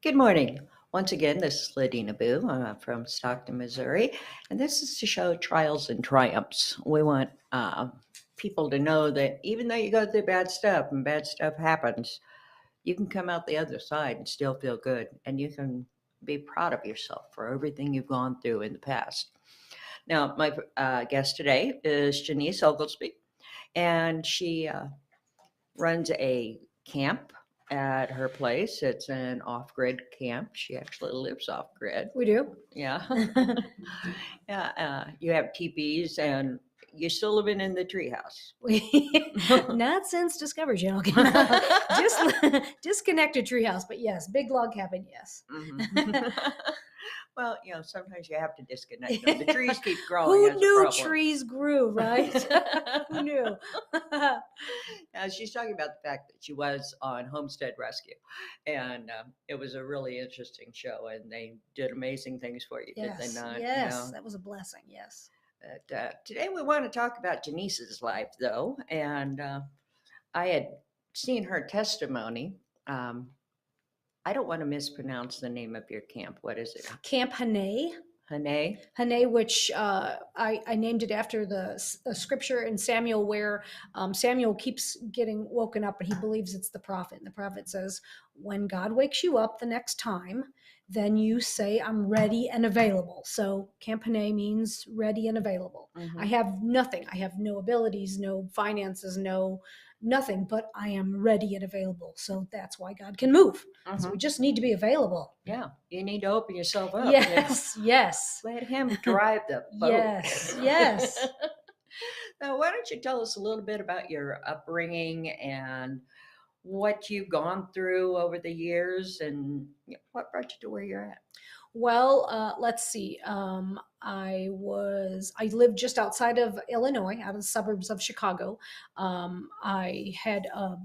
Good morning. Once again, this is Ladina Boo from Stockton, Missouri, and this is to show trials and triumphs. We want people to know that even though you go through bad stuff and bad stuff happens, you can come out the other side and still feel good, and you can be proud of yourself for everything you've gone through in the past. Now, my guest today is Ginnese Oglesby, and she runs a camp at her place. It's an off-grid camp. She actually lives off-grid. We do. Yeah. Yeah. You have teepees and you're still living in the treehouse. Not since Discovery Channel came out. Disconnected treehouse, but yes, big log cabin, yes. Well, sometimes you have to disconnect them. The trees keep growing. Who knew trees grew, right? Who knew? Now, she's talking about the fact that she was on Homestead Rescue, and it was a really interesting show, and they did amazing things for you, Yes, did they not? yes, that was a blessing, yes. But, today we want to talk about Ginese's life, though, and I had seen her testimony. I don't want to mispronounce the name of your camp. What is it? Camp Ginnese. Ginnese, which I named it after the scripture in Samuel where Samuel keeps getting woken up and he believes it's the prophet. And the prophet says, when God wakes you up the next time, then you say, I'm ready and available. So Camp Ginnese means ready and available. Mhm. I have nothing. I have no abilities, no finances, nothing, but I am ready and available. So that's why God can move. So we just need to be available. Yeah, you need to open yourself up. Yes, yes. Let him drive the boat. Yes. Now, why don't you tell us a little bit about your upbringing and what you've gone through over the years and what brought you to where you're at? Well, let's see. I lived just outside of Illinois, out of the suburbs of Chicago. I had a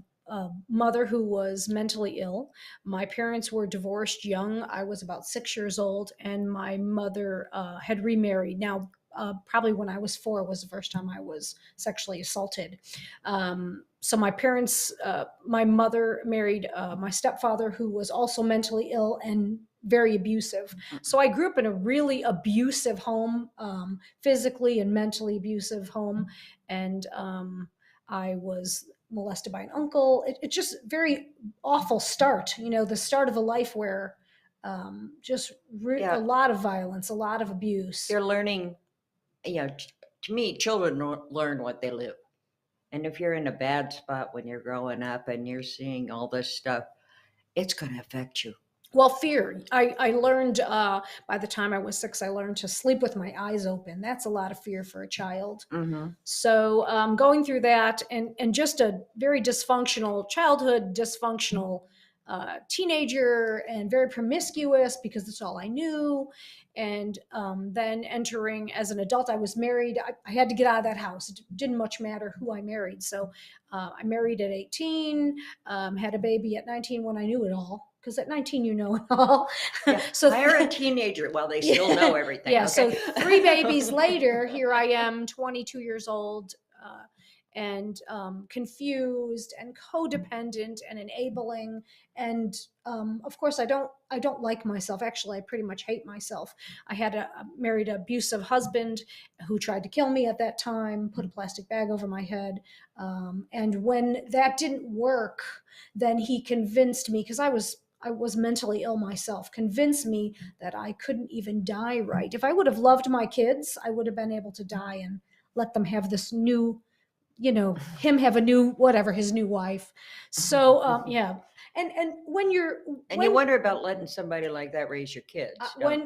mother who was mentally ill. My parents were divorced young. I was about 6 years old, and my mother had remarried. Now, probably when I was 4 was the first time I was sexually assaulted. So my mother married my stepfather, who was also mentally ill and very abusive. So I grew up in a really abusive home, physically and mentally abusive home. And I was molested by an uncle. It's just very awful start, the start of a life where a lot of violence, a lot of abuse. You're learning, to me, children learn what they live. And if you're in a bad spot when you're growing up and you're seeing all this stuff, it's going to affect you. Well, fear. I learned by the time I was 6, I learned to sleep with my eyes open. That's a lot of fear for a child. Mm-hmm. So going through that and just a very dysfunctional childhood, dysfunctional teenager, and very promiscuous because that's all I knew. And then entering as an adult, I was married. I had to get out of that house. It didn't much matter who I married. So I married at 18, had a baby at 19 when I knew it all. Because at 19, you know it all. Yeah. So hire a teenager while they still know everything. Yeah. Okay? So 3 babies later, here I am, 22 years old, and confused and codependent and enabling. And of course, I don't like myself. Actually, I pretty much hate myself. I had married an abusive husband who tried to kill me at that time, put a plastic bag over my head. And when that didn't work, then he convinced me, because I was mentally ill myself, convinced me that I couldn't even die right. If I would have loved my kids, I would have been able to die and let them have this new, him have a new, whatever, his new wife. So, yeah. And when you wonder about letting somebody like that raise your kids.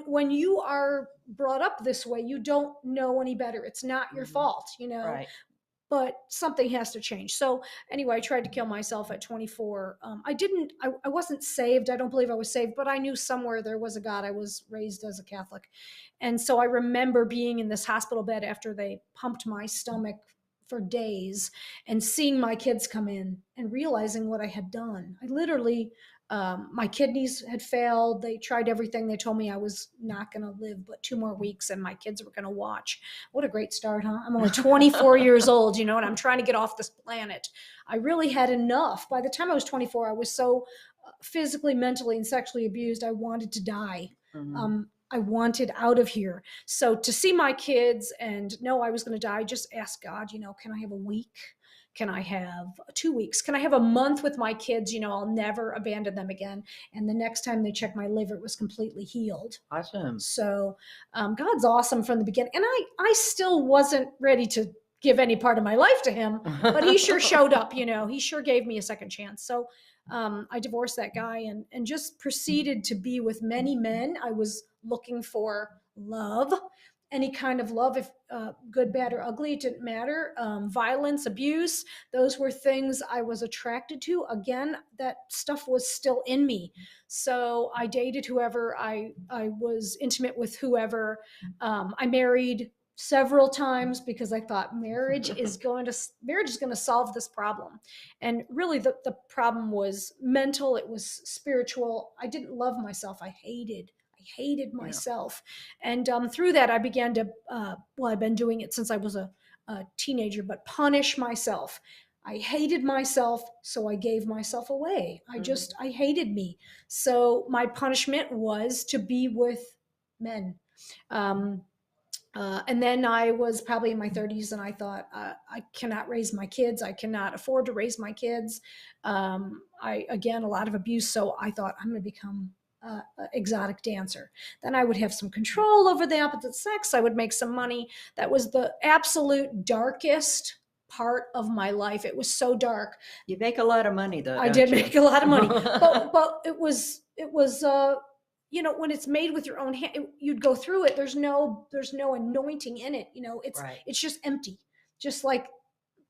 When you are brought up this way, you don't know any better. It's not your fault, Right. But something has to change. So anyway, I tried to kill myself at 24. I wasn't saved. I don't believe I was saved, but I knew somewhere there was a God. I was raised as a Catholic. And so I remember being in this hospital bed after they pumped my stomach for days and seeing my kids come in and realizing what I had done. I literally, my kidneys had failed. They tried everything. They told me I was not going to live but 2 more weeks and my kids were going to watch. What a great start, huh? I'm only 24 years old, and I'm trying to get off this planet. I really had enough. By the time I was 24, I was so physically, mentally, and sexually abused. I wanted to die. Mhm. I wanted out of here. So to see my kids and know I was going to die, just ask God, can I have a week? Can I have 2 weeks? Can I have a month with my kids? I'll never abandon them again. And the next time they checked my liver, it was completely healed. Awesome. So God's awesome from the beginning. And I still wasn't ready to give any part of my life to him, but he sure showed up, he sure gave me a second chance. So I divorced that guy and just proceeded to be with many men. I was looking for love, any kind of love, if good, bad, or ugly, it didn't matter. Violence, abuse, those were things I was attracted to. Again, that stuff was still in me. So I dated whoever, I was intimate with whoever. I married several times because I thought marriage is going to solve this problem. And really the problem was mental, it was spiritual. I didn't love myself. I hated Yeah. myself. And through that, I began to, I've been doing it since I was a teenager, but punish myself. I hated myself, so I gave myself away. I hated me. So my punishment was to be with men. Um, and then I was probably in my 30s and I thought, I cannot raise my kids. I cannot afford to raise my kids. Again, a lot of abuse. So I thought I'm going to become exotic dancer. Then I would have some control over the opposite sex. I would make some money. That was the absolute darkest part of my life. It was so dark. You make a lot of money though, I don't did you? make a lot of money, but it was when it's made with your own hand, you'd go through it. There's no anointing in it. Right. It's just empty, just like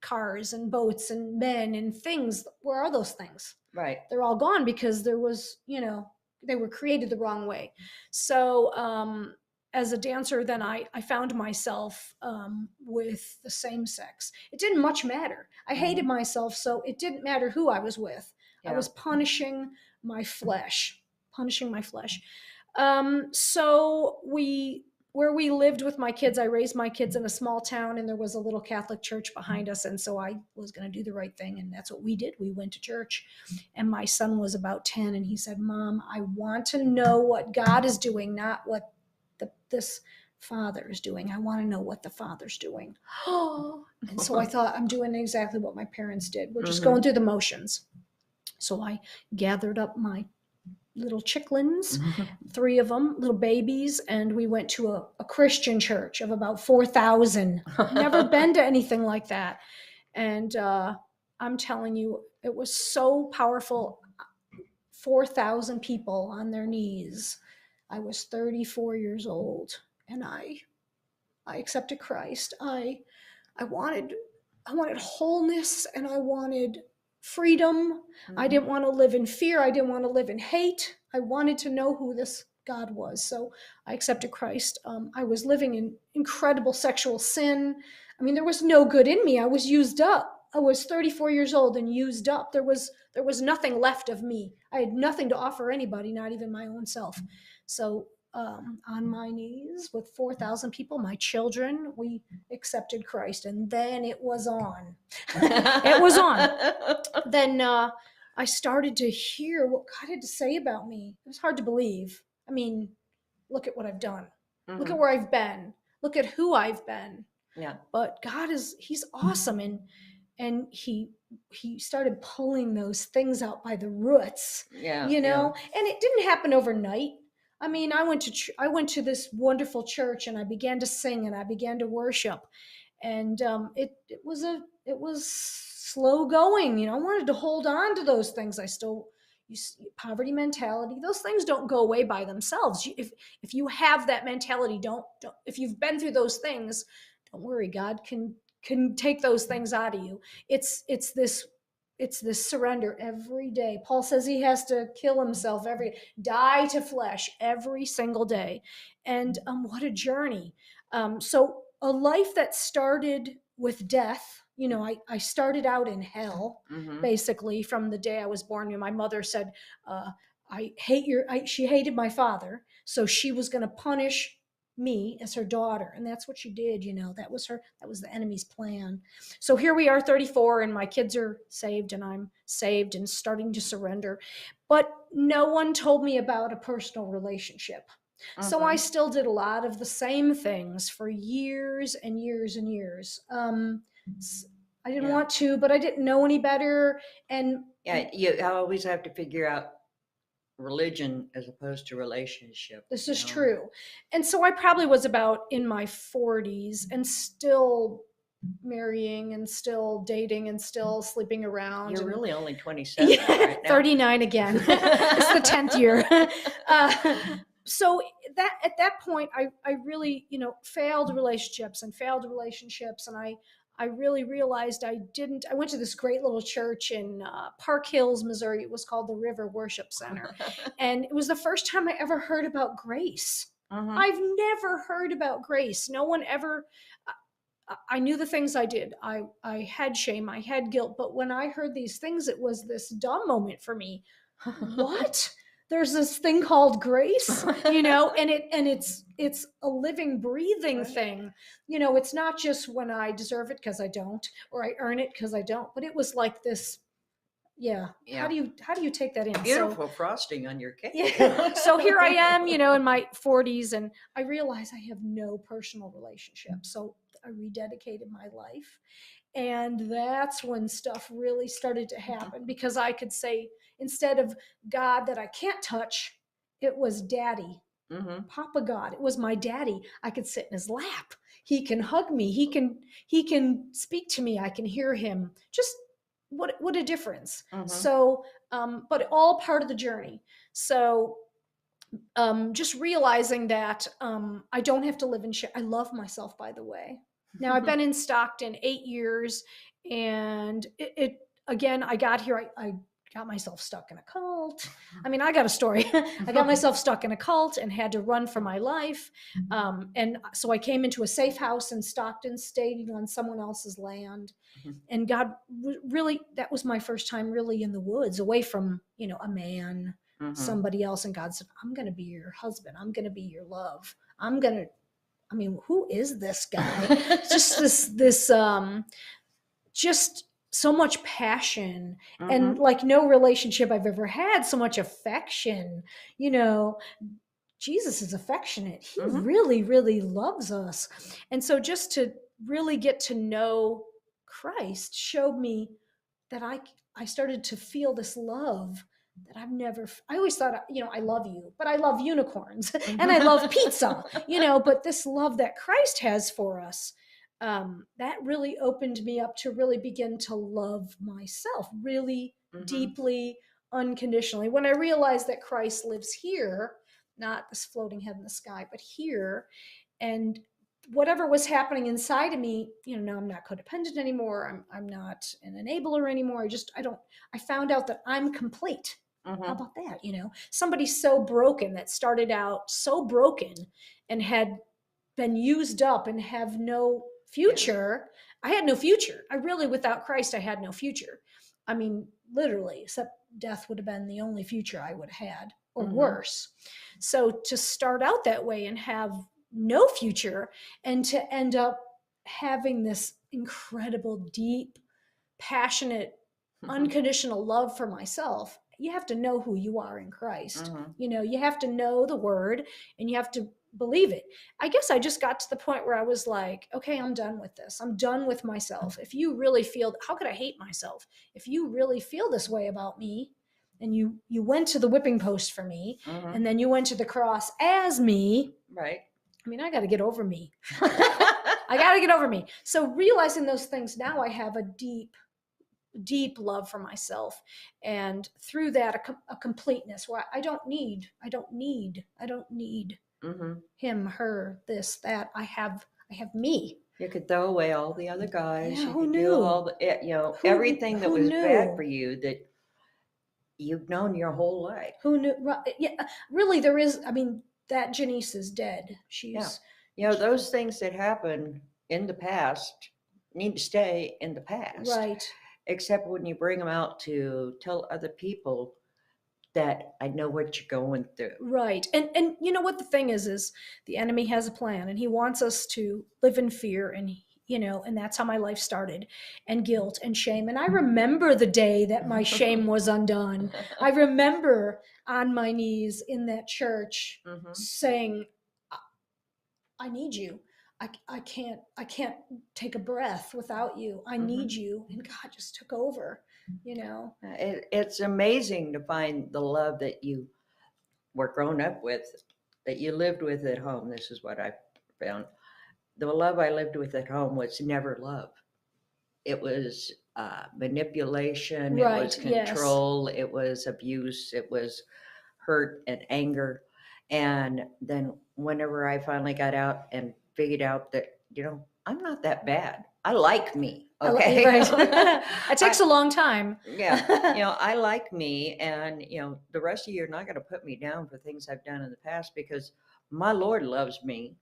cars and boats and men and things. Where are those things? Right. They're all gone because there was, they were created the wrong way. So as a dancer, then I found myself with the same sex. It didn't much matter. I hated myself, so it didn't matter who I was with. I Yeah. was punishing my flesh, punishing my flesh. So where we lived with my kids, I raised my kids in a small town and there was a little Catholic church behind us. And so I was going to do the right thing. And that's what we did. We went to church and my son was about 10 and he said, Mom, I want to know what God is doing, not what this father is doing. I want to know what the father's doing. And so I thought, I'm doing exactly what my parents did. We're just going through the motions. So I gathered up my little chicklins, 3 of them, little babies, and we went to a Christian church of about 4,000. Never been to anything like that. And I'm telling you, it was so powerful. 4,000 people on their knees. I was 34 years old, and I accepted Christ. I wanted wholeness, and I wanted freedom. I didn't want to live in fear. I didn't want to live in hate. I wanted to know who this God was. So I accepted Christ. I was living in incredible sexual sin. I mean, there was no good in me. I was used up. I was 34 years old and used up. There was nothing left of me. I had nothing to offer anybody, not even my own self. So on my knees with 4,000 people, my children, we accepted Christ, and then it was on. It was on. Then I started to hear what God had to say about me. It was hard to believe. I mean, look at what I've done. Look at where I've been. Look at who I've been. Yeah. But God he's awesome. And he started pulling those things out by the roots, Yeah. and it didn't happen overnight. I mean, I went to this wonderful church and I began to sing and I began to worship, and it was slow going. I wanted to hold on to those things. Poverty mentality, those things don't go away by themselves. If you have that mentality, don't if you've been through those things, don't worry. God can take those things out of you. It's this surrender every day. Paul says he has to kill himself die to flesh every single day. And what a journey. So a life that started with death, I started out in hell, basically from the day I was born. My mother said, she hated my father. So she was going to punish me as her daughter. And that's what she did. That was the enemy's plan. So here we are, 34, and my kids are saved, and I'm saved and starting to surrender. But no one told me about a personal relationship. So I Mm-hmm. still did a lot of the same things for years and years and years. I didn't Yeah. want to, but I didn't know any better. And Yeah. You always have to figure out religion as opposed to relationship, this you is know. true. And so I probably was about in my 40s and still marrying and still dating and still sleeping around. You're And really only 27 yeah, right now. 39 again. It's the 10th year. So that at that point, I really, failed relationships and failed relationships. And I really realized I went to this great little church in Park Hills, Missouri. It was called the River Worship Center. And it was the first time I ever heard about grace. Mm-hmm. I've never heard about grace. No one ever, I knew the things I did. I had shame, I had guilt, but when I heard these things, it was this dumb moment for me. What? There's this thing called grace, and it's a living, breathing Right. thing. It's not just when I deserve it because I don't, or I earn it because I don't, but it was like this. Yeah. How Yeah. do you take that in? Beautiful frosting on your cake. Yeah. So here I am, in my 40s, and I realize I have no personal relationship. So I rededicated my life. And that's when stuff really started to happen, because I could say, instead of God that I can't touch, it was Daddy, Mm-hmm. Papa God. It was my daddy. I could sit in his lap. He can hug me. He can speak to me. I can hear him. Just what a difference. Mm-hmm. So, but all part of the journey. So, just realizing that I don't have to live in shame. I love myself, by the way. Now I've been in Stockton 8 years, and it again. I got here. I got myself stuck in a cult. I mean, I got a story. I got myself stuck in a cult and had to run for my life. And so I came into a safe house in Stockton, stayed on someone else's land. And God really, that was my first time really in the woods, away from, a man, Mm-hmm. somebody else. And God said, I'm going to be your husband. I'm going to be your love. Who is this guy? Just just so much passion, and Mm-hmm. like no relationship I've ever had, so much affection. you know Jesus is affectionate. He Mm-hmm. really, really loves us. And so just to really get to know Christ showed me that I started to feel this love that I always thought, I love you, but I love unicorns and I love pizza, but this love that Christ has for us, that really opened me up to really begin to love myself really Mm-hmm. deeply, unconditionally. When I realized that Christ lives here, not this floating head in the sky, but here, and whatever was happening inside of me, now I'm not codependent anymore. I'm not an enabler anymore. I found out that I'm complete. How Mm-hmm. about that? Somebody so broken, that started out so broken and had been used up and have no Yeah. future. I had no future. I really, without Christ, I had no future. I mean, literally, except death would have been the only future I would have had, or Mm-hmm. worse. So to start out that way and have no future, and to end up having this incredible, deep, passionate, unconditional love for myself, you have to know who you are in Christ. Mm-hmm. You have to know the word, and you have to believe it. I guess I just got to the point where I was like, okay, I'm done with this. I'm done with myself. If you really feel, how could I hate myself? If you really feel this way about me, and you went to the whipping post for me, Mm-hmm. and then you went to the cross as me, Right. I got to get over me. I got to get over me. So realizing those things, now I have a deep, deep love for myself, and through that a completeness where I don't need Mm-hmm. him, her, this, that. I have me. You could throw away all the other guys. Yeah, You who could do knew? all everything that Who was bad knew? for you that you've known your whole life. Who knew? Yeah, really, there is. That Ginnese is dead. Yeah. She's Those things that happened in the past need to stay in the past. right. Except when you bring them out to tell other people that I know what you're going through. Right. And you know what the thing is the enemy has a plan and he wants us to live in fear and and that's how my life started, and guilt and shame. And I remember the day that my shame was undone. I remember on my knees in that church Hmm. saying, I need you. I can't take a breath without you. I need Hmm. you. And God just took over, you know. It's amazing to find the love that you were grown up with, that you lived with at home. This is what I found. The love I lived with at home was never love. It was manipulation, it was Right. Yes. control, it was abuse, it was hurt and anger. And then whenever I finally got out and figured out that, I'm not that bad. I like me, okay? Right. It takes I a long time. Yeah, I like me, and the rest of you are not going to put me down for things I've done in the past, because my Lord loves me,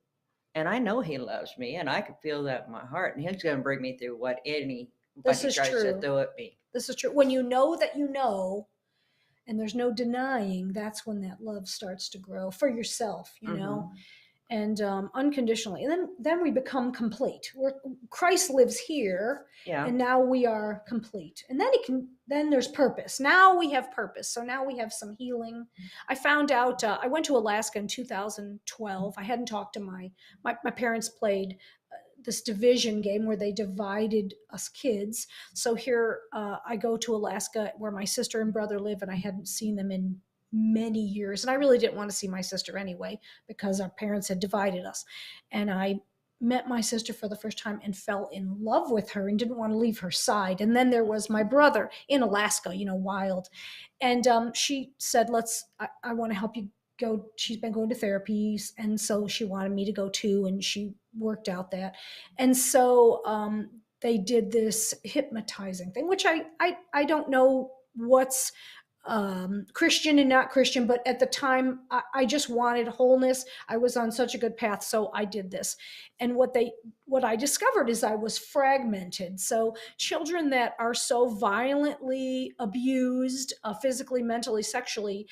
and I know He loves me, and I can feel that in my heart, and He's going to bring me through what This anybody is tries to true. throw at me. This is true. When you know that you know, and there's no denying, that's when that love starts to grow for yourself, Hmm. and unconditionally. And then we become complete. Christ lives here, Yeah. and now we are complete. And then then there's purpose. Now we have purpose. So now we have some healing. I found out. I went to Alaska in 2012. I hadn't talked to my parents played this division game where they divided us kids. So here I go to Alaska where my sister and brother live, and I hadn't seen them in many years. And I really didn't want to see my sister anyway because our parents had divided us. And I met my sister for the first time and fell in love with her and didn't want to leave her side. And then there was my brother in Alaska, wild. And she said, I want to help you go. She's been going to therapies. And so she wanted me to go too. And she worked out that. And so they did this hypnotizing thing, which I don't know what's Christian and not Christian, but at the time I just wanted wholeness. I was on such a good path, so I did this. And what I discovered is I was fragmented. So children that are so violently abused, physically, mentally, sexually,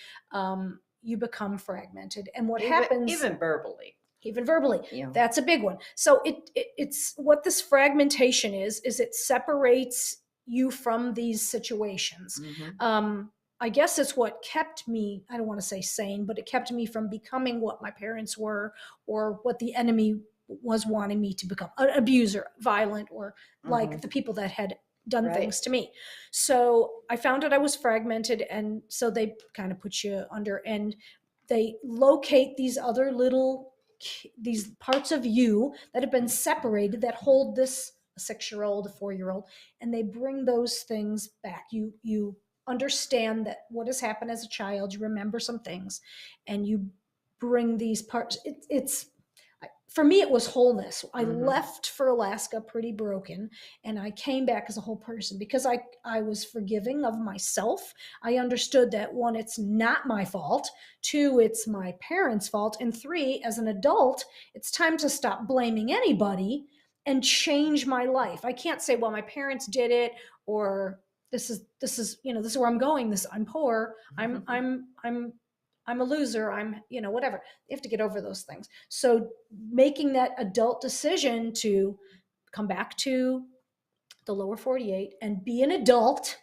you become fragmented. And what Even happens? even verbally. Even verbally, You know. that's a big one. So it's what this fragmentation is it separates you from these situations. Hmm. I guess it's what kept me, I don't want to say sane, but it kept me from becoming what my parents were or what the enemy was wanting me to become, an abuser, violent, or like the Hmm. people that had done Right. things to me. So I found out I was fragmented, and so they kind of put you under, and they locate these parts of you that have been separated that hold this, a 6-year-old, a 4-year-old, and they bring those things back. You understand that what has happened as a child, you remember some things, and you bring these parts. It's for me, it was wholeness. I Hmm. left for Alaska pretty broken, and I came back as a whole person because I was forgiving of myself. I understood that, one, it's not my fault. Two, it's my parents' fault. And three, as an adult, it's time to stop blaming anybody and change my life. I can't say, well, my parents did it, or this is where I'm going. I'm poor. I'm a loser. Whatever. You have to get over those things. So making that adult decision to come back to the lower 48 and be an adult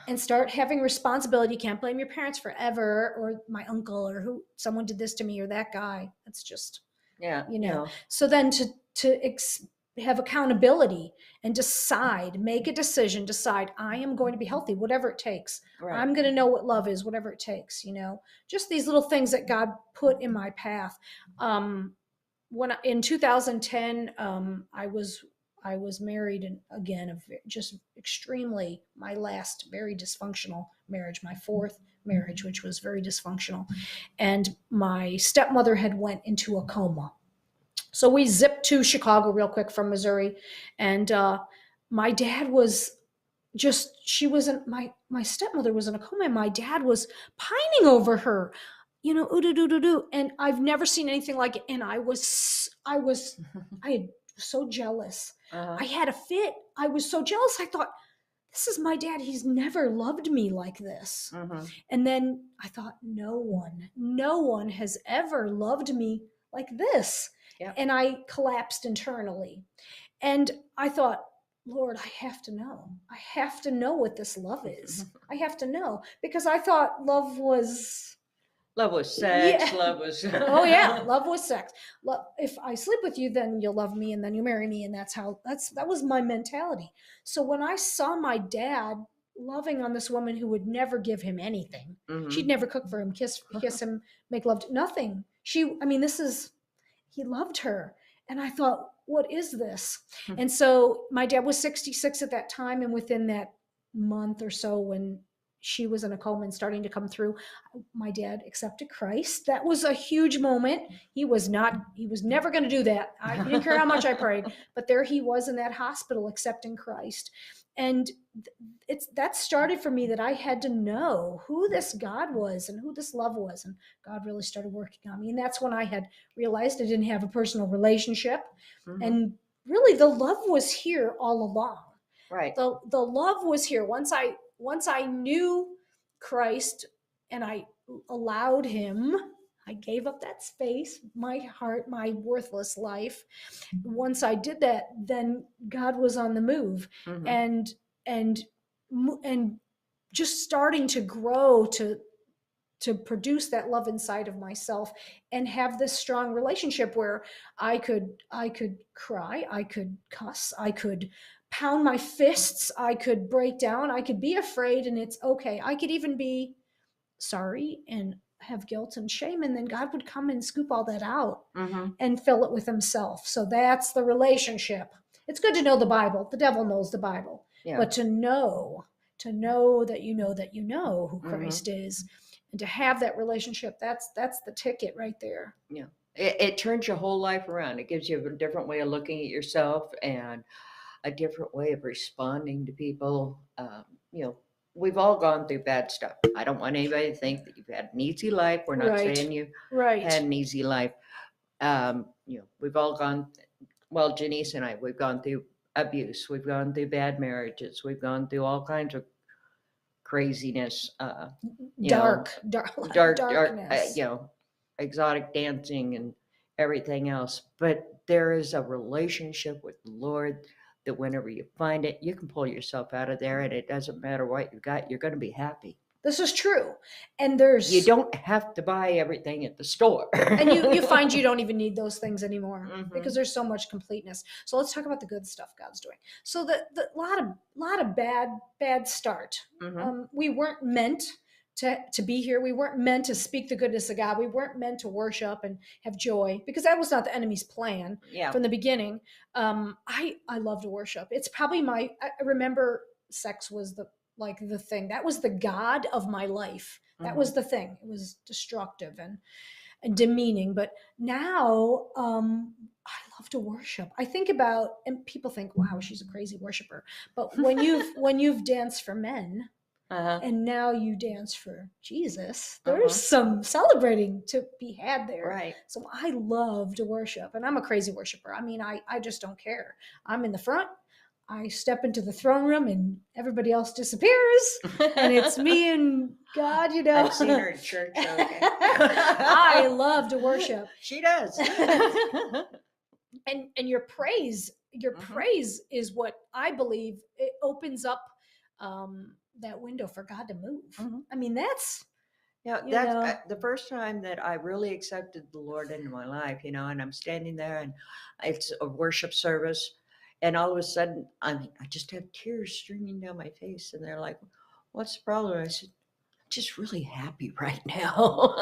and start having responsibility. You can't blame your parents forever, or my uncle, or who, someone did this to me, or that guy. That's just, Yeah. so then have accountability and make a decision, decide, I am going to be healthy, whatever it takes. Right. I'm going to know what love is, whatever it takes, just these little things that God put in my path. In 2010, I was married, and again, just extremely, my last very dysfunctional marriage, my fourth marriage, which was very dysfunctional, and my stepmother had went into a coma. So we zipped to Chicago real quick from Missouri, and my dad was she wasn't, my stepmother was in a coma, and my dad was pining over her, ooh doo doo doo doo, and I've never seen anything like it, and I had so jealous. I Uh-huh. had a fit. I was so jealous. I thought, this is my dad. He's never loved me like this. Mm-hmm. And then I thought, no one has ever loved me like this. Yep. And I collapsed internally. And I thought, Lord, I have to know. I have to know what this love is. I have to know, because I thought love was, Love was sex. yeah. Love was. Oh yeah, love was sex. If I sleep with you, then you'll love me, and then you marry me, and that was my mentality. So when I saw my dad loving on this woman who would never give him anything, she'd Mm-hmm. never cook for him, kiss him, make love, nothing. He loved her. And I thought, what is this? And so my dad was 66 at that time. And within that month or so, when she was in a coma and starting to come through, my dad accepted Christ. That was a huge moment. He was never going to do that. He didn't care how much I prayed, but there he was in that hospital accepting Christ. And that started for me, that I had to know who this God was and who this love was. And God really started working on me. And that's when I had realized I didn't have a personal relationship. Mm-hmm. And really the love was here all along. Right. The love was here. Once I knew Christ and I allowed him, I gave up that space, my heart, my worthless life. Once I did that, then God was on the move. Mm-hmm. And just starting to grow to produce that love inside of myself and have this strong relationship where I could cry, I could cuss, I could pound my fists, I could break down, I could be afraid, and it's okay. I could even be sorry and have guilt and shame, and then God would come and scoop all that out Mm-hmm. and fill it with himself. So that's the relationship. It's good to know the Bible. The devil knows the Bible. Yeah. But to know that you know who Christ is, and to have that relationship, that's the ticket right there. Yeah. It turns your whole life around. It gives you a different way of looking at yourself and a different way of responding to people. We've all gone through bad stuff. I don't want anybody to think that you've had an easy life. We're not Right. saying you Right. had an easy life. We've all gone, well, Ginnese and I, we've gone through abuse. We've gone through bad marriages. We've gone through all kinds of craziness. Darkness. Exotic dancing and everything else. But there is a relationship with the Lord that whenever you find it, you can pull yourself out of there, and it doesn't matter what you got, you're going to be happy. This is true. And you don't have to buy everything at the store. And you find you don't even need those things anymore, because there's so much completeness. So let's talk about the good stuff God's doing. So the lot of bad start. We weren't meant to be here. We weren't meant to speak the goodness of God. We weren't meant to worship and have joy, because that was not the enemy's plan from the beginning. I love to worship. It's probably I remember sex was the thing. That was the God of my life. That was the thing. It was destructive and demeaning. But now I love to worship. I think about, and people think, wow, she's a crazy worshiper. But when you've danced for men, and now you dance for Jesus, there's some celebrating to be had there. Right. So I love to worship, and I'm a crazy worshiper. I mean, I just don't care. I'm in the front. I step into the throne room and everybody else disappears, and it's me and God, I've seen her in church. Okay. I love to worship. She does. And your praise is what I believe, it opens up that window for God to move. I mean, that's the first time that I really accepted the Lord into my life, and I'm standing there and it's a worship service. And all of a sudden, I just have tears streaming down my face. And they're like, what's the problem? I said, I'm just really happy right now.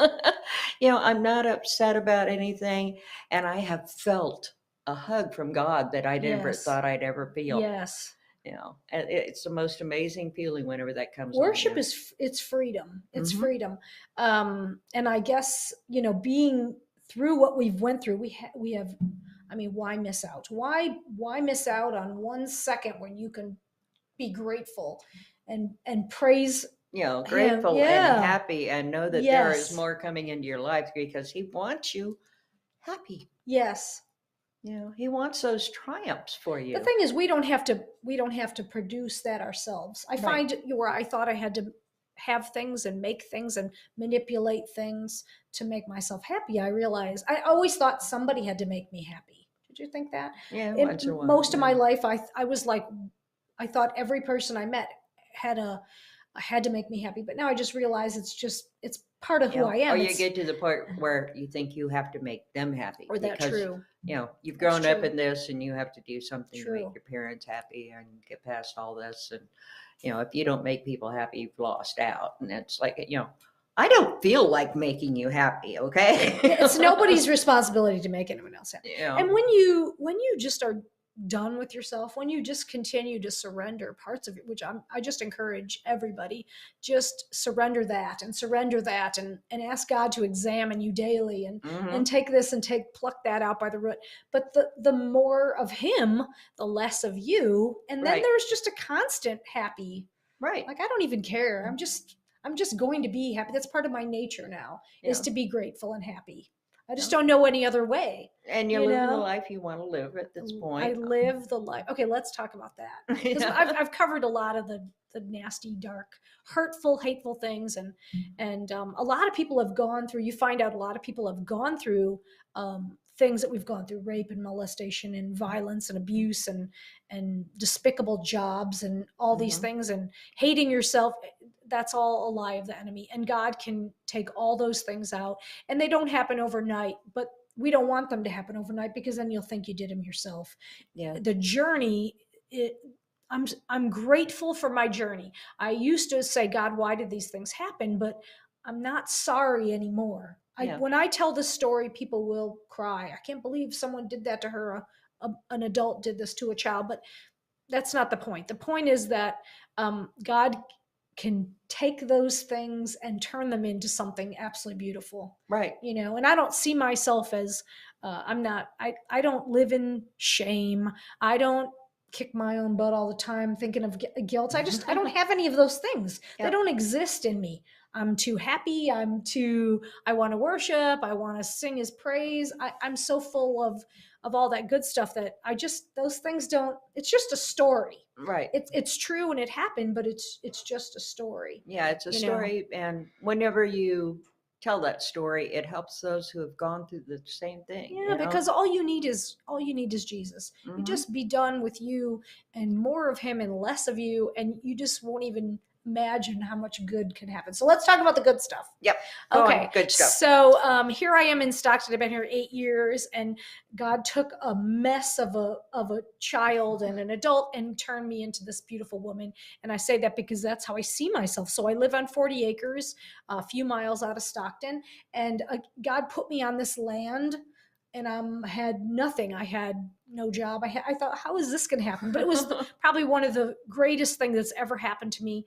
I'm not upset about anything. And I have felt a hug from God that I never thought I'd ever feel. Yes. And it's the most amazing feeling whenever that comes. Worship it's freedom. It's freedom. And I guess, being through what we've went through, we have, why miss out? Why miss out on 1 second when you can be grateful and praise? Grateful and happy, and know that there is more coming into your life, because He wants you happy. Yes. He wants those triumphs for The you. thing is, we don't have to produce that ourselves. I Right. find where I thought I had to have things and make things and manipulate things to make myself happy. I realized I always thought somebody had to make me happy. Did you think that? Yeah, In once in a while. most of Yeah. my life, I was like, I thought every person I met had a had to make me happy. But now I just realize it's part of who I Or am. you It's get to the point where you think you have to make them happy or that because, true. you've That's grown up true. in this and you have to do something to make True. your parents happy and get past all this. And, if you don't make people happy, you've lost out. And it's like, I don't feel like making you happy, Yeah, okay? it's nobody's responsibility to make anyone else happy. Yeah. And when you just are done with yourself, when you just continue to surrender parts of it, which I just encourage everybody, just surrender that and ask God to examine you daily and Hmm. take this and pluck that out by the root. But the more of him, the less of you, and then Right. there's just a constant happy. Right. Like I don't even care. I'm just going to be happy. That's part of my nature now, is Yeah. to be grateful and happy. I just Yeah. don't know any other way, And you're you living the know? life you want to live at this I point. live the life. Okay, let's talk about that. Because I've, Yeah. I've covered a lot of the nasty, dark, hurtful, hateful things, and a lot of people have gone through. You find out a lot of people have gone through things that we've gone through: rape and molestation and violence and abuse and despicable jobs and all these Hmm. things and hating yourself. That's all a lie of the enemy, and God can take all those things out, and they don't happen overnight, but we don't want them to happen overnight because then you'll think you did them yourself. Yeah. The journey, it, I'm grateful for my journey. I used to say, God, why did these things happen? But I'm not sorry anymore. Yeah. When I tell this story, people will cry. I can't believe someone did that to her. An adult did this to a child, but that's not the point. The point is that God can take those things and turn them into something absolutely beautiful, Right. and I don't see myself as I'm not I don't live in shame. I don't kick my own butt all the time thinking of guilt. I don't have any of those things. They Yep. don't exist in me. I'm too happy. I want to worship. I want to sing his praise. I'm so full of all that good stuff that those things don't. It's just a story. Right. It's true and it happened, but it's just a story. Yeah, it's a You know. story, and whenever you tell that story, it helps those who have gone through the same thing, Yeah, because all you need is Jesus. You Hmm. just be done with you and more of him and less of you, and you just won't even imagine how much good can happen. So let's talk about the good stuff. Yep. Go on. Okay, Good stuff. so here I am in Stockton. I've been here 8 years, and God took a mess of a child and an adult and turned me into this beautiful woman. And I say that because that's how I see myself. So I live on 40 acres, a few miles out of Stockton, and God put me on this land. And I had nothing. I had no job. I thought, how is this going to happen? But it was probably one of the greatest things that's ever happened to me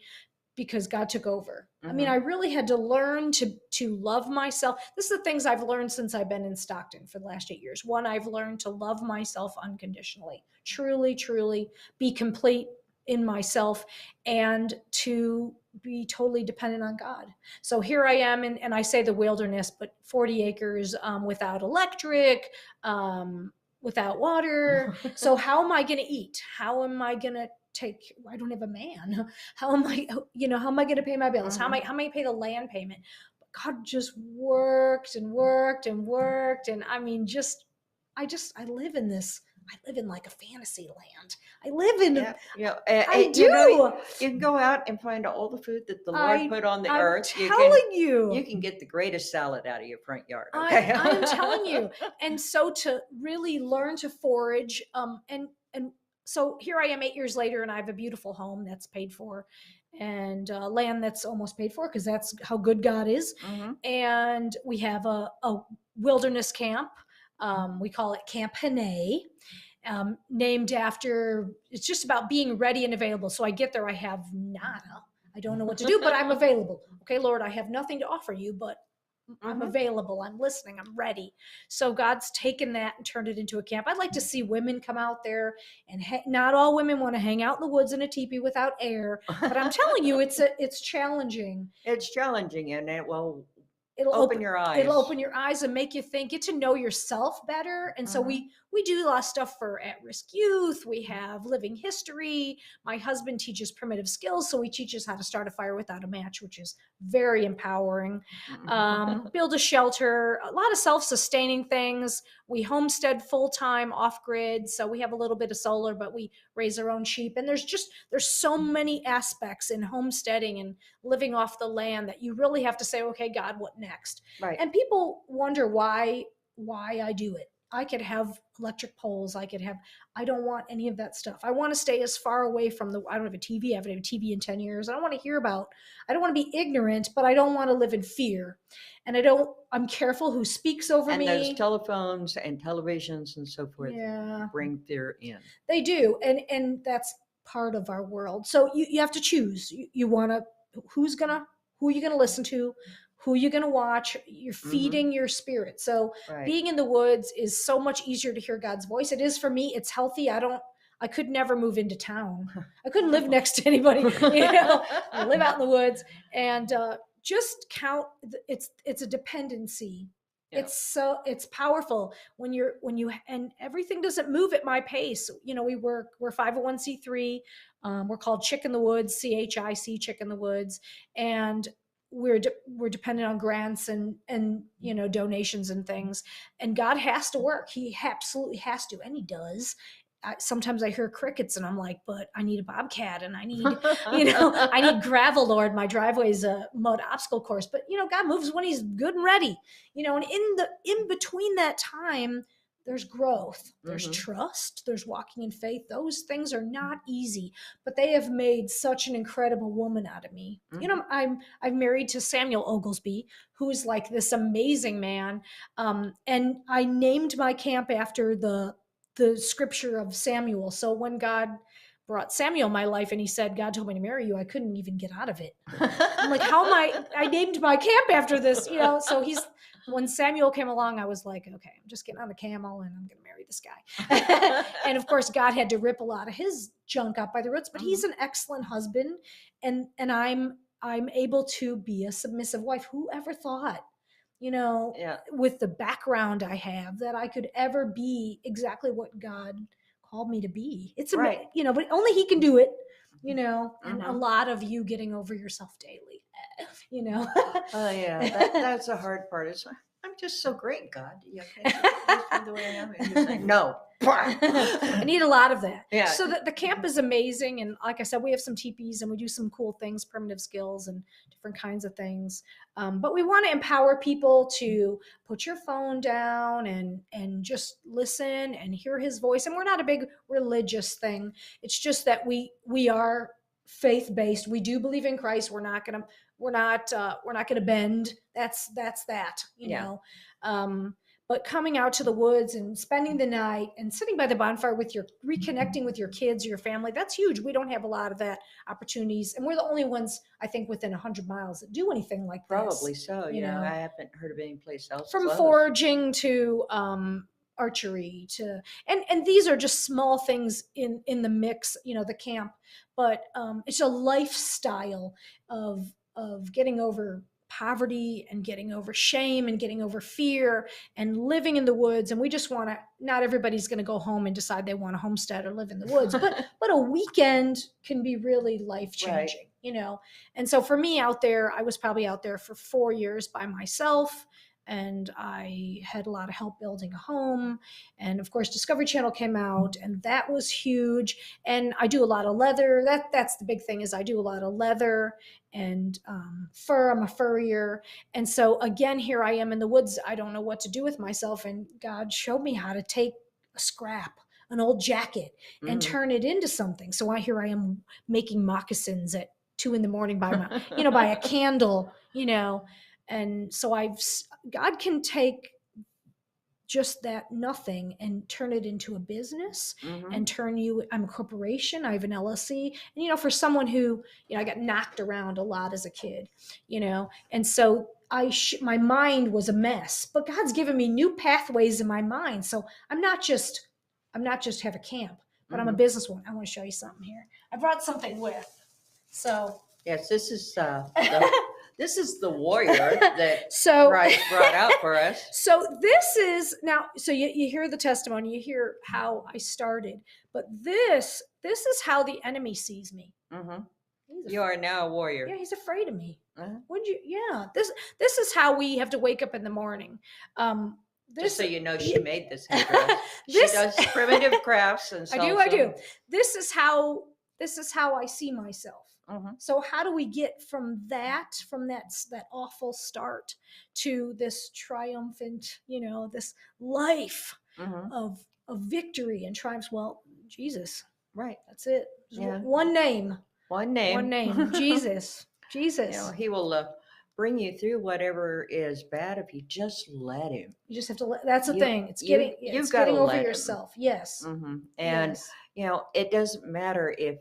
because God took over. I mean, Hmm. I really had to learn to love myself. This is the things I've learned since I've been in Stockton for the last 8 years. One, I've learned to love myself unconditionally, truly, truly be complete in myself, and to be totally dependent on God. So here I am, and I say the wilderness, but 40 acres without electric, without water. So how am I going to eat? How am I going to I don't have a man. How am I going to pay my bills? Hmm. How am I going to pay the land payment? But God just worked and worked and worked. And I mean, I live in this, I live in like a fantasy land. I live in, Yeah. I You do. can go out and find all the food that the Lord I, put on the I'm earth. telling You you. can get the greatest salad out of your front yard. I Okay. I'm telling you. And so to really learn to forage, and so here I am 8 years later, and I have a beautiful home that's paid for, and land that's almost paid for because that's how good God is. Hmm. And we have a wilderness camp. We call it Camp Hane, named after. It's just about being ready and available. So I get there, I have nada. I don't know what to do, but I'm available. Okay, Lord, I have nothing to offer you, but I'm Hmm. available. I'm listening. I'm ready. So God's taken that and turned it into a camp. I'd like to see women come out there, and not all women want to hang out in the woods in a teepee without air. But I'm telling you, it's challenging. It's challenging and it will It'll open open your it'll eyes. open your eyes and make you think, get to know yourself better. And so Hmm. we we do a lot of stuff for at-risk youth. We have living history. My husband teaches primitive skills, so he teaches how to start a fire without a match, which is very empowering. Build a shelter, a lot of self-sustaining things. We homestead full-time off-grid, so we have a little bit of solar, but we raise our own sheep. And there's so many aspects in homesteading and living off the land that you really have to say, okay, God, what next? Right. And people wonder why I do it. I could have electric poles. I don't want any of that stuff. I want to stay as far away from I don't have a TV. I haven't had a TV in 10 years. I don't want to hear I don't want to be ignorant, but I don't want to live in fear. And I'm careful who speaks over And me. those telephones and televisions and so forth Yeah, bring fear in. they do. And that's part of our world. So you have to choose. You want to, who are you going to listen to? Who you're going to watch, you're feeding your spirit. So Right. being in the woods is so much easier to hear God's voice. It is for me. It's healthy. I could never move into town. I couldn't live next to anybody, I live out in the woods and just count. It's a dependency. Yeah. It's powerful and everything doesn't move at my pace. We're 501c3. We're called Chick in the Woods, CHIC, Chick in the Woods. And we're dependent on grants and donations and things, and God has to work. He absolutely has to, and he does. Sometimes I hear crickets and I'm like, but I need a bobcat and I need I need gravel, Lord. My driveway is a mud obstacle course, but God moves when he's good and ready. And in between that time, there's growth, there's trust, there's walking in faith. Those things are not easy, but they have made such an incredible woman out of me. I'm married to Samuel Oglesby, who is like this amazing man. And I named my camp after the scripture of Samuel. So when God brought Samuel in my life and he said, God told me to marry you, I couldn't even get out of it. I'm like, how am I named my camp after this, so when Samuel came along, I was like, okay, I'm just getting on the camel and I'm going to marry this guy. And of course, God had to rip a lot of his junk up by the roots, but he's an excellent husband. And I'm able to be a submissive wife. Who ever thought, with the background I have, that I could ever be exactly what God called me to be. It's right. But only he can do it, and a lot of you getting over yourself daily, Oh yeah, that's the hard part. I'm just so great, God. You can't the way I am. And you're saying, no. I need a lot of that. Yeah. So the camp is amazing. And like I said, we have some teepees and we do some cool things, primitive skills and different kinds of things. But we want to empower people to put your phone down and just listen and hear his voice. And we're not a big religious thing. It's just that we are faith-based. We do believe in Christ. We're not going to bend. That's that, but coming out to the woods and spending the night and sitting by the bonfire reconnecting with your kids, your family, that's huge. We don't have a lot of that opportunities. And we're the only ones, I think, within 100 miles that do anything like this. Probably so. I haven't heard of any place else. From foraging to archery and these are just small things in the mix, the camp, but it's a lifestyle of getting over poverty and getting over shame and getting over fear and living in the woods. And we just want to, not everybody's going to go home and decide they want to homestead or live in the woods, but a weekend can be really life-changing, right. And so for me out there, I was probably out there for 4 years by myself. And I had a lot of help building a home. And of course, Discovery Channel came out and that was huge. And I do a lot of leather. That's the big thing, is I do a lot of leather and fur. I'm a furrier. And so again, here I am in the woods. I don't know what to do with myself. And God showed me how to take a scrap, an old jacket, and turn it into something. So here I am making moccasins at 2 a.m. by by a candle, And so God can take just that nothing and turn it into a business and I'm a corporation. I have an LLC. And, for someone who, I got knocked around a lot as a kid, and so my mind was a mess, but God's given me new pathways in my mind. So I'm not just have a camp, but I'm a businesswoman. I want to show you something here. I brought something with. So yes, this is This is the warrior that So, Christ brought out for us. so this is now, so you hear the testimony, you hear how I started, but this is how the enemy sees me. Hmm. He's You are now a yeah, warrior. he's afraid of me. Uh-huh. Would you? Yeah, this is how we have to wake up in the morning. Just This so you know, she yeah, made this headdress. She this does primitive crafts and I do, sells I do. them. This is how I see myself. Hmm. So how do we get from that awful start to this triumphant, this life Hmm. of victory and triumphs? Well, Jesus, Right. that's it. There's Yeah. one name, One one name. name, Jesus, You know, Jesus. he will bring you through whatever is bad if you just let him. You just have to let. That's the You thing. It's you getting you've it's got to getting over let him. yourself. Yes, And yes. you know, it doesn't matter if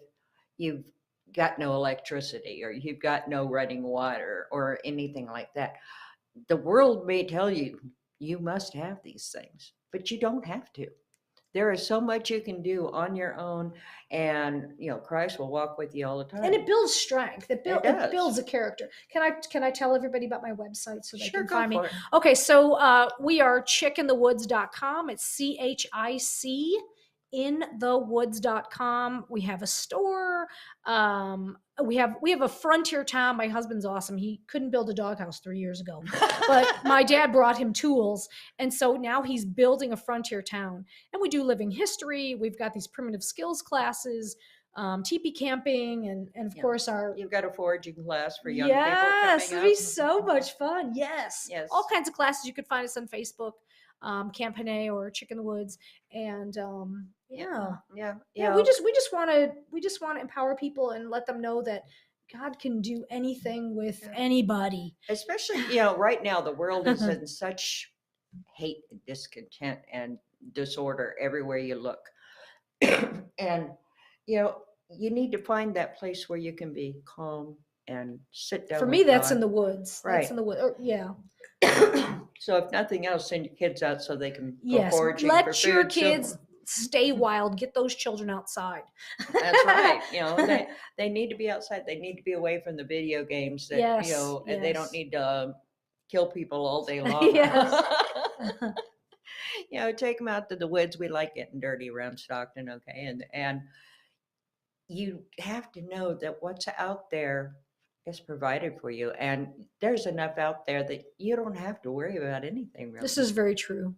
you've got no electricity or you've got no running water or anything like that. The world may tell you you must have these things, but you don't have to. There is so much you can do on your own, and you know, Christ will walk with you all the And time. it builds strength. It It does. builds a character. Can I tell everybody about my website so they Sure, can go find me? for it. Okay, so we are chickinthewoods.com. It's CHIC in the woods.com. We have a store. We have a frontier town. My husband's awesome. He couldn't build a doghouse 3 years ago, but my dad brought him tools, and so now he's building a frontier town. And we do living history. We've got these primitive skills classes, teepee camping, and of Yeah. course our You've got a foraging class for young people yes, coming it'd be up. so much fun. Yes, Yes. all kinds of classes. You could find us on Facebook, Camp Panay or Chick in the Woods, and yeah, Yeah. yeah. We just want to empower people and let them know that God can do anything with Yeah. anybody. Especially, you know, right now the world is in such hate and discontent and disorder everywhere you look. And, you know, you need to find that place where you can be calm and sit For down me, with that's in God. the woods. That's in Right. the wood. Yeah. So if nothing else, send your kids out so they can go Yes. foraging for Let your food. kids So stay wild. Get those children outside. that's right. You know, they need to be outside. They need to be away from the video games that, you Yes. know, and they don't Yes. need to kill people all day long. Yes. You know, take them out to the woods. We like getting dirty around Stockton, okay? And you have to know that what's out there is provided for you, and there's enough out there that you don't have to worry about anything This really. is very true.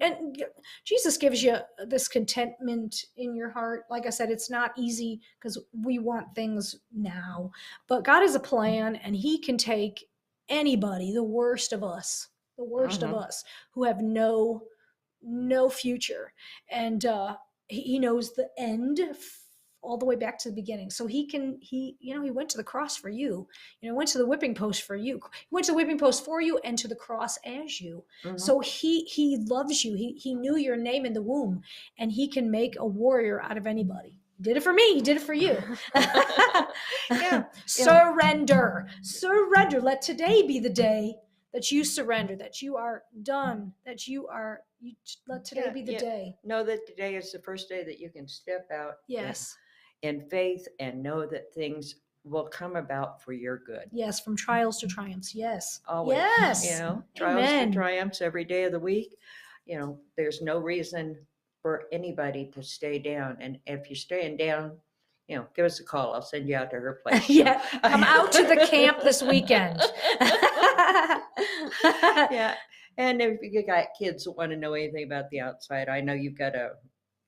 And Jesus gives you this contentment in your heart. Like I said, it's not easy because we want things now, but God has a plan, and He can take anybody, the worst of Hmm. us who have no future, and He knows the end all the way back to the beginning. So he went to the cross for you. Went to the whipping post for you. He went to the whipping post for you and to the cross as you. Hmm. So he loves you. He knew your name in the womb, and he can make a warrior out of anybody. He did it for me. He did it for you. Yeah, you know, Surrender. Let today be the day that you surrender, that you are done, you let today yeah, be the yeah. day. Know that today is the first day that you can step out Yes. in faith and know that things will come about for your good. Yes, from trials to triumphs. Yes. Always, you Yes. know, trials to Amen. triumphs every day of the week. You know, there's no reason for anybody to stay down. And if you're staying down, you know, give us a call. I'll send you out to her place. Yeah. Come out to the camp this weekend. Yeah. And if you got kids that want to know anything about the outside, I know you've got a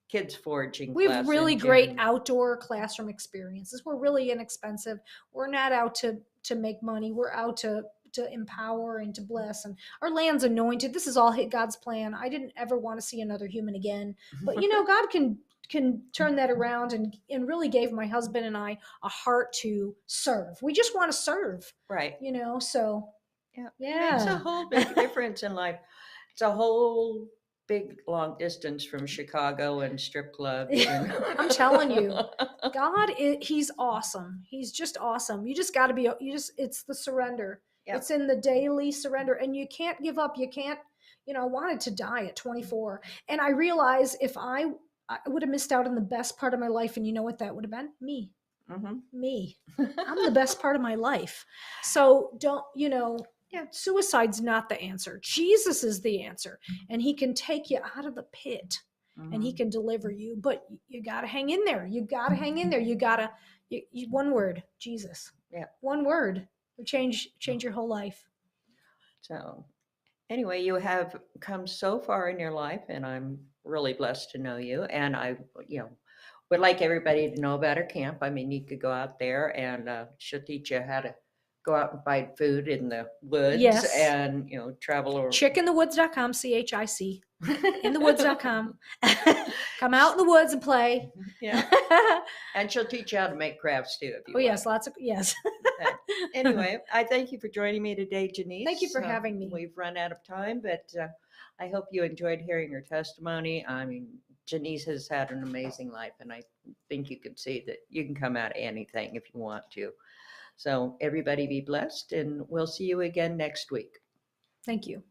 kids foraging We have class really in great June. outdoor classroom experiences. We're really inexpensive. We're not out to make money. We're out to empower and to bless. And our land's anointed. This is all God's plan. I didn't ever want to see another human again. But God can turn that around, and really gave my husband and I a heart to serve. We just want to serve, Right. so Yeah. It makes a yeah. whole big difference in life. It's a whole big long distance from Chicago and strip clubs. And I'm telling you, He's awesome. He's just awesome. You just got to be, it's the surrender. Yeah. It's in the daily surrender, and you can't give up. You can't, I wanted to die at 24. And I realized if I would have missed out on the best part of my life, and you know what that would have been? Me. Me. I'm the best part of my life. So don't, Yeah. suicide's not the answer. Jesus is the answer. And he can take you out of the pit and he Mhm. can deliver you. But you got to hang in there. You got to hang in there. You got to, one word, Jesus. Yeah. One word will change your whole life. So anyway, you have come so far in your life, and I'm really blessed to know you. And I, you know, would like everybody to know about her camp. I mean, you could go out there, and she'll teach you how to go out and find food in the woods, Yes. and travel or Chickinthewoods.com, CHIC. Inthewoods.com. Come out in the woods and play. Yeah, and she'll teach you how to make crafts too if you Oh, want. yes, lots of, yes. But anyway, I thank you for joining me today, Ginnese. Thank you for having me. We've run out of time, but I hope you enjoyed hearing her testimony. I mean, Ginnese has had an amazing life, and I think you can see that you can come out of anything if you want to. So everybody be blessed, and we'll see you again next week. Thank you.